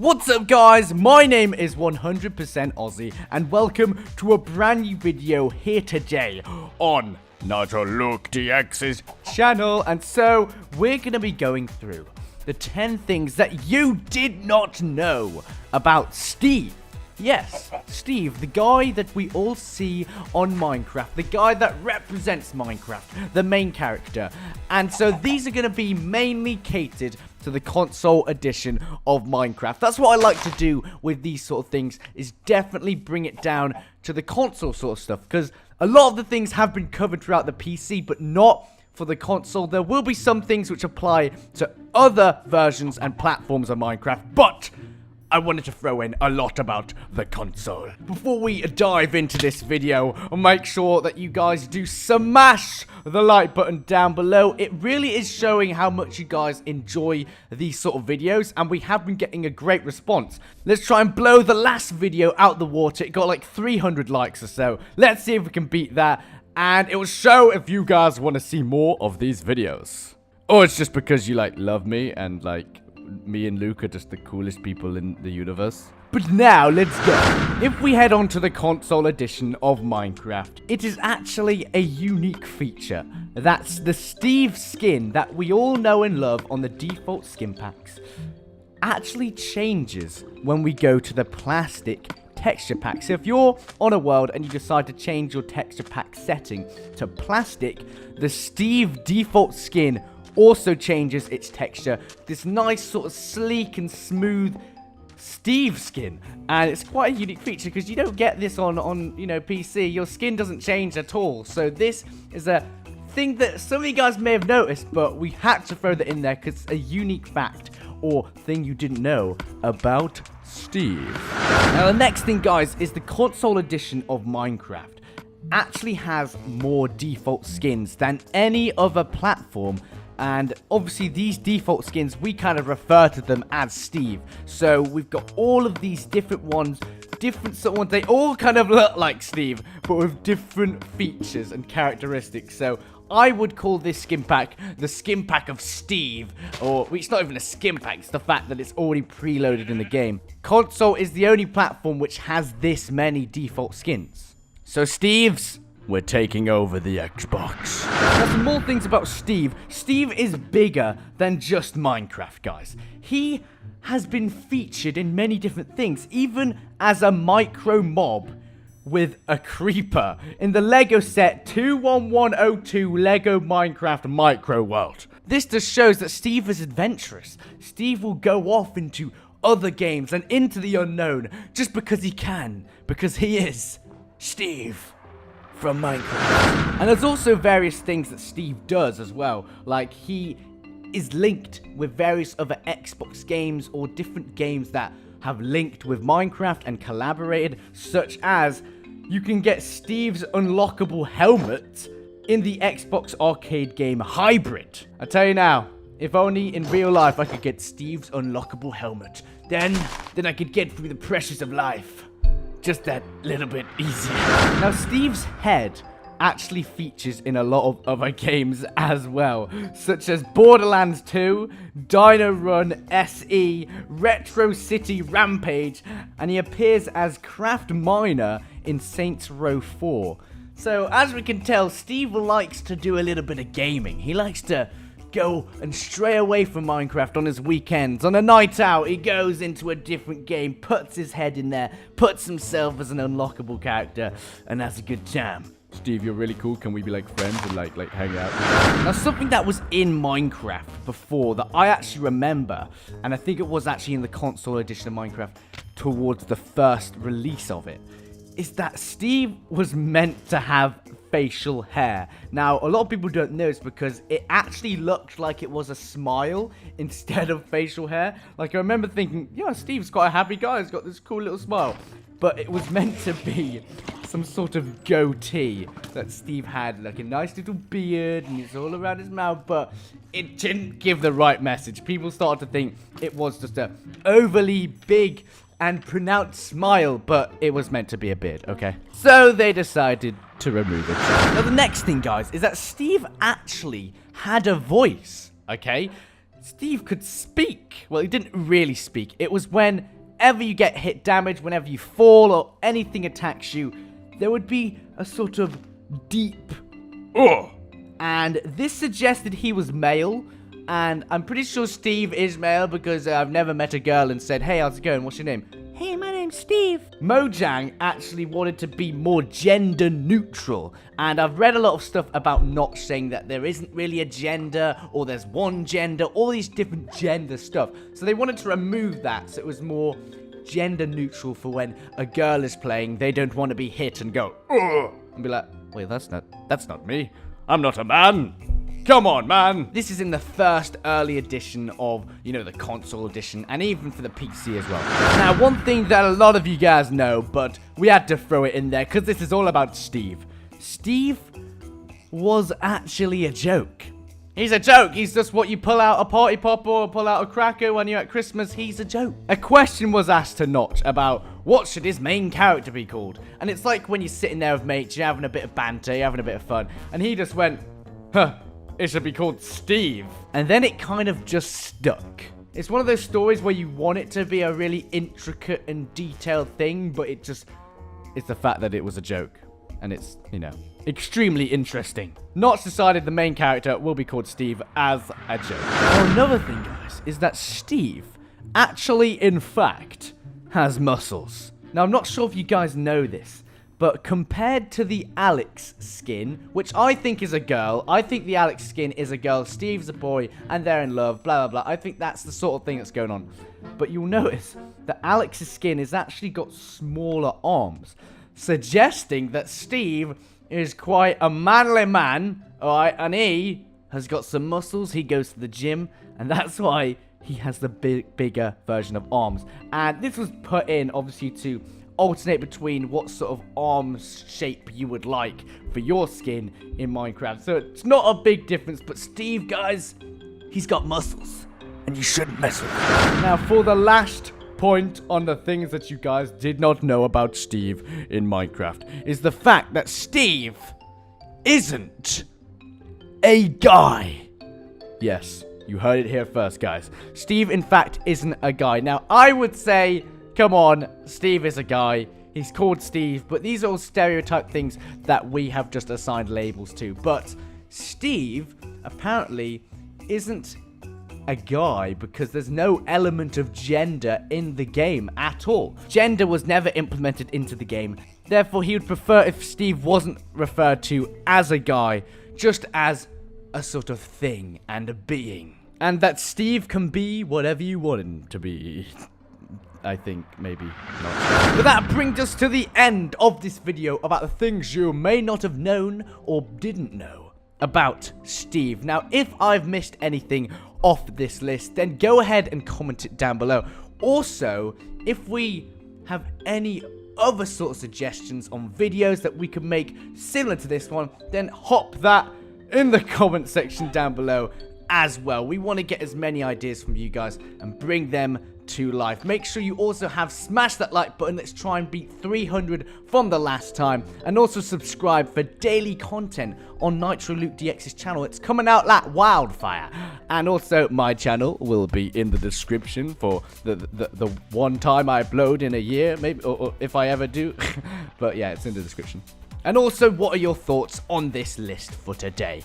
What's up guys, my name is 100% Aussie and welcome to a brand new video here today on NitroLukeDX's channel. And so we're going to be going through the 10 things that you did not know about Steve. Yes, Steve, the guy that we all see on Minecraft, the guy that represents Minecraft, the main character. And so these are going to be mainly catered to the console edition of Minecraft. That's what I like to do with these sort of things, is definitely bring it down to the console sort of stuff. Because a lot of the things have been covered throughout the PC, but not for the console. There will be some things which apply to other versions and platforms of Minecraft, but I wanted to throw in a lot about the console. Before we dive into this video, make sure that you guys do smash the like button down below. It really is showing how much you guys enjoy these sort of videos, and we have been getting a great response. Let's try and blow the last video out the water. It got like 300 likes or so. Let's see if we can beat that, and it will show if you guys want to see more of these videos. Or it's just because you love me and me and Luke are just the coolest people in the universe. But now, let's go. If we head on to the console edition of Minecraft, it is actually a unique feature. That's the Steve skin that we all know and love on the default skin packs actually changes when we go to the plastic texture pack. So if you're on a world and you decide to change your texture pack setting to plastic, the Steve default skin also changes its texture. This nice sort of sleek and smooth Steve skin, and it's quite a unique feature because you don't get this on PC. Your skin doesn't change at all. So this is a thing that some of you guys may have noticed, but we had to throw that in there because it's a unique fact or thing you didn't know about Steve. Now the next thing, guys, is the console edition of Minecraft actually has more default skins than any other platform. And obviously these default skins, we kind of refer to them as Steve. So we've got all of these different ones, different sort of ones. They all kind of look like Steve, but with different features and characteristics. So I would call this skin pack the skin pack of Steve. Or it's not even a skin pack, it's the fact that it's already preloaded in the game. Console is the only platform which has this many default skins. So Steve's, we're taking over the Xbox. Now, some more things about Steve. Steve is bigger than just Minecraft, guys. He has been featured in many different things, even as a micro mob with a creeper in the Lego set 21102 Lego Minecraft Micro World. This just shows that Steve is adventurous. Steve will go off into other games and into the unknown just because he can, because he is Steve from Minecraft. And there's also various things that Steve does as well. Like, he is linked with various other Xbox games or different games that have linked with Minecraft and collaborated, such as you can get Steve's unlockable helmet in the Xbox arcade game Hybrid. I tell you now, if only in real life I could get Steve's unlockable helmet, then I could get through the pressures of life just that little bit easier. Now, Steve's head actually features in a lot of other games as well, such as Borderlands 2, Dino Run SE, Retro City Rampage, and he appears as Craft Miner in Saints Row 4. So, as we can tell, Steve likes to do a little bit of gaming. He likes to go and stray away from Minecraft on his weekends. On a night out, he goes into a different game, puts his head in there, puts himself as an unlockable character, and has a good time. Steve, you're really cool. Can we be friends and hang out? Now, something that was in Minecraft before that I actually remember, and I think it was actually in the console edition of Minecraft towards the first release of it, is that Steve was meant to have facial hair. Now, a lot of people don't know this because it actually looked like it was a smile instead of facial hair. I remember thinking, yeah, Steve's quite a happy guy. He's got this cool little smile. But it was meant to be some sort of goatee that Steve had, a nice little beard, and it's all around his mouth, but it didn't give the right message. People started to think it was just a overly big and pronounced smile, but it was meant to be a beard, okay? So they decided to remove it. Now the next thing, guys, is that Steve actually had a voice, okay? Steve could speak. Well, he didn't really speak. It was whenever you get hit damage, whenever you fall or anything attacks you, there would be a sort of deep "ugh." And this suggested he was male. And I'm pretty sure Steve is male because I've never met a girl and said, "Hey, how's it going? What's your name?" "Hey, my name's Steve." Mojang actually wanted to be more gender neutral. And I've read a lot of stuff about Notch saying that there isn't really a gender, or there's one gender, all these different gender stuff. So they wanted to remove that so it was more gender neutral for when a girl is playing, they don't want to be hit and go, "Ugh," and be like, "Wait, that's not me. I'm not a man. Come on, man." This is in the first early edition of, the console edition, and even for the PC as well. Now, one thing that a lot of you guys know, but we had to throw it in there, because this is all about Steve. Steve was actually a joke. He's a joke. He's just what you pull out a party popper or pull out a cracker when you're at Christmas. He's a joke. A question was asked to Notch about what should his main character be called. And it's like when you're sitting there with mates, you're having a bit of banter, you're having a bit of fun. And he just went, "It should be called Steve." And then it kind of just stuck. It's one of those stories where you want it to be a really intricate and detailed thing, but it's the fact that it was a joke. And it's, extremely interesting. Notch decided the main character will be called Steve as a joke. Now, another thing, guys, is that Steve actually, in fact, has muscles. Now, I'm not sure if you guys know this, but compared to the Alex skin, which I think is a girl, I think the Alex skin is a girl, Steve's a boy, and they're in love, blah, blah, blah. I think that's the sort of thing that's going on. But you'll notice that Alex's skin has actually got smaller arms, suggesting that Steve is quite a manly man, alright, and he has got some muscles, he goes to the gym, and that's why he has the bigger version of arms. And this was put in, obviously, to alternate between what sort of arm shape you would like for your skin in Minecraft. So it's not a big difference, but Steve, guys, he's got muscles, and you shouldn't mess with him. Now, for the last point on the things that you guys did not know about Steve in Minecraft is the fact that Steve isn't a guy. Yes, you heard it here first, guys. Steve, in fact, isn't a guy. Now, I would say, come on, Steve is a guy. He's called Steve, but these are all stereotype things that we have just assigned labels to. But Steve apparently isn't a guy because there's no element of gender in the game at all. Gender was never implemented into the game. Therefore, he would prefer if Steve wasn't referred to as a guy, just as a sort of thing and a being. And that Steve can be whatever you want him to be. I think maybe not. But that brings us to the end of this video about the things you may not have known or didn't know about Steve. Now, if I've missed anything off this list, then go ahead and comment it down below. Also, if we have any other sort of suggestions on videos that we could make similar to this one, then hop that in the comment section down below as well. We want to get as many ideas from you guys and bring them to life. Make sure you also have smashed that like button. Let's try and beat 300 from the last time, and also subscribe for daily content on NitroLukeDX's channel. It's coming out like wildfire. And also my channel will be in the description for the one time I upload in a year, maybe, or if I ever do. But yeah, it's in the description. And also, what are your thoughts on this list for today?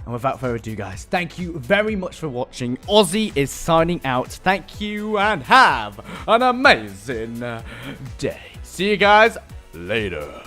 And without further ado, guys, thank you very much for watching. Ozzy is signing out. Thank you, and have an amazing day. See you guys later.